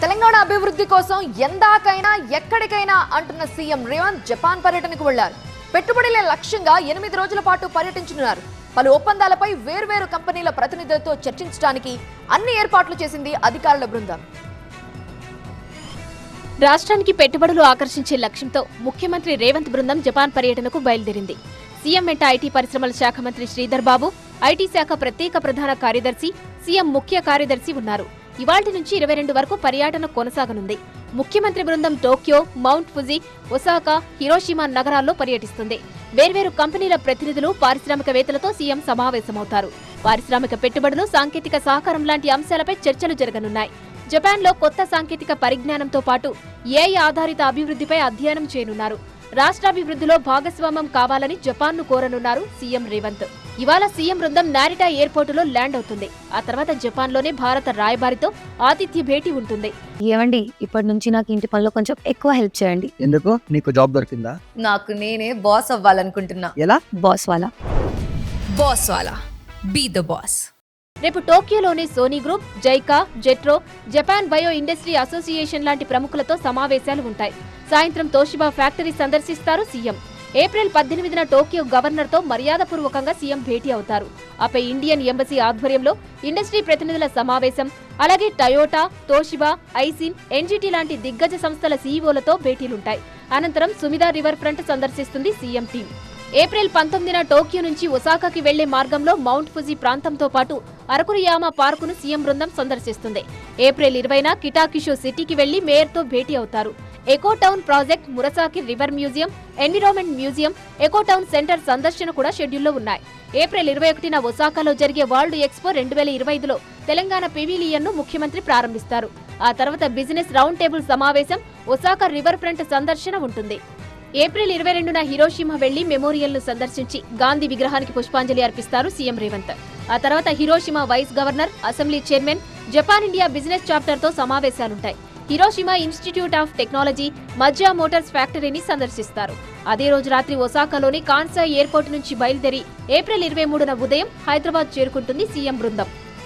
తెలంగాణ అభివృద్ధి కోసం ఎందాకైనా ఎక్కడికైనా అంటున్న సీఎం రేవంత్ జపాన్ పర్యటనకు వెళ్లారు. పెట్టుబడుల లక్ష్యంగా 8 రోజుల పాటు పర్యటించనున్నారు. పలు ఒప్పందాలపై వేర్వేరు కంపెనీల ప్రతినిధులతో చర్చించడానికి అన్ని ఏర్పాట్లు చేసింది అధికారుల బృందం. రాష్ట్రానికి పెట్టుబడులు ఆకర్షించే లక్ష్యంతో ముఖ్యమంత్రి రేవంత్ బృందం జపాన్ పర్యటనకు బయలుదేరింది. సీఎం వెంట ఐటీ పరిశ్రమల శాఖ మంత్రి శ్రీధర్ బాబు, ఐటీ శాఖ ప్రత్యేక ప్రధాన కార్యదర్శి, సీఎం ముఖ్య కార్యదర్శి ఉన్నారు. ఇవాళ్టి నుంచి 22 వరకు పర్యటన కొనసాగనుంది. ముఖ్యమంత్రి బృందం Tokyo, mount Fuji, Osaka, Hiroshima నగరాల్లో పర్యటిస్తుంది. వేర్వేరు కంపెనీల ప్రతినిధులు, పారిశ్రామికవేత్తలతో సీఎం సమావేశమవుతారు. పారిశ్రామిక పెట్టుబడులు, సాంకేతిక సహకారం లాంటి అంశాలపై చర్చలు జరగనున్నాయి. జపాన్లో కొత్త సాంకేతిక పరిజ్ఞానంతో పాటు ఏఐ ఆధారిత అభివృద్ధిపై అధ్యయనం చేయనున్నారు. రాష్ట్రాభివృద్ధిలో భాగస్వామ్యం కావాలని జపాన్ను కోరనున్నారు సీఎం రేవంత్. ఇవాళ సీఎం బృందం నారిటా ఎయిర్పోర్టులో ల్యాండ్ అవుతుంది. ఆ తర్వాత జపాన్లోనే భారత రాయబారితో ఆతిథ్య భేటీ ఉంటుంది. ఏమండి, ఇప్పటి నుంచి నాకు ఇంటి పనిలో కొంచెం ఎక్కువ హెల్ప్ చేయండి. ఎందుకు? నీకు జాబ్ దొరికిందా? నాకు నేనే బాస్ అవ్వాలనుకుంటున్నా. ఎలా? బాస్ వాలా. బాస్ వాలా, బీ ద బాస్. రేపు టోక్యోలోని Sony group, JICA, JETRO, Japan bio industry association లాంటి ప్రముఖులతో సమావేశాలు ఉంటాయి. సాయంత్రం తోషిబా ఫ్యాక్టరీ సందర్శిస్తారు సీఎం. ఏప్రిల్ 18న టోక్యో గవర్నర్తో మర్యాదపూర్వకంగా సీఎం భేటీ అవుతారు. ఆపై ఇండియన్ ఎంబసీ ఆధ్వర్యంలో ఇండస్ట్రీ ప్రతినిధుల సమావేశం, అలాగే టయోటా, తోషిబా, ఐసిన్, ఎన్జీటీ లాంటి దిగ్గజ సంస్థల సీఈఓలతో భేటీలుంటాయి. అనంతరం సుమిదా రివర్ ఫ్రంట్ సందర్శిస్తుంది సీఎం టీం. ఏప్రిల్ 19న టోక్యో నుంచి ఒసాకాకి వెళ్లే మార్గంలో మౌంట్ ఫుజీ ప్రాంతంతో పాటు అరకురియామా పార్కును సీఎం బృందం సందర్శిస్తుంది. ఏప్రిల్ 20న కిటాకిషో సిటీకి వెళ్లి మేయర్తో భేటీ అవుతారు. Eco town project, Murasaki river museum, environment museum, eco town centre సందర్శన కూడా షెడ్యూల్లో ఉన్నాయి. ఏప్రిల్ 21న ఒసాకాలో జరిగే వరల్డ్ ఎక్స్పో 2025లో తెలంగాణ పెవిలియన్ను ముఖ్యమంత్రి ప్రారంభిస్తారు. ఆ తర్వాత బిజినెస్ రౌండ్ టేబుల్ సమావేశం, ఒసాకా రివర్ ఫ్రంట్ సందర్శన ఉంటుంది. ఏప్రిల్ 22న హిరోషిమా వెళ్లి మెమోరియల్ను సందర్శించి గాంధీ విగ్రహానికి పుష్పాంజలి అర్పిస్తారు సీఎం రేవంత్. ఆ తర్వాత Hiroshima vice governor, assembly chairman, Japan India business చాప్టర్తో సమావేశాలుంటాయి. Hiroshima institute of technology, Mazda motors ఫ్యాక్టరీని సందర్శిస్తారు. అదే రోజు రాత్రి ఒసాకాలోని కాన్సాయ్ ఎయిర్పోర్టు నుంచి బయలుదేరి ఏప్రిల్ 23న ఉదయం హైదరాబాద్ చేరుకుంటుంది సీఎం బృందం.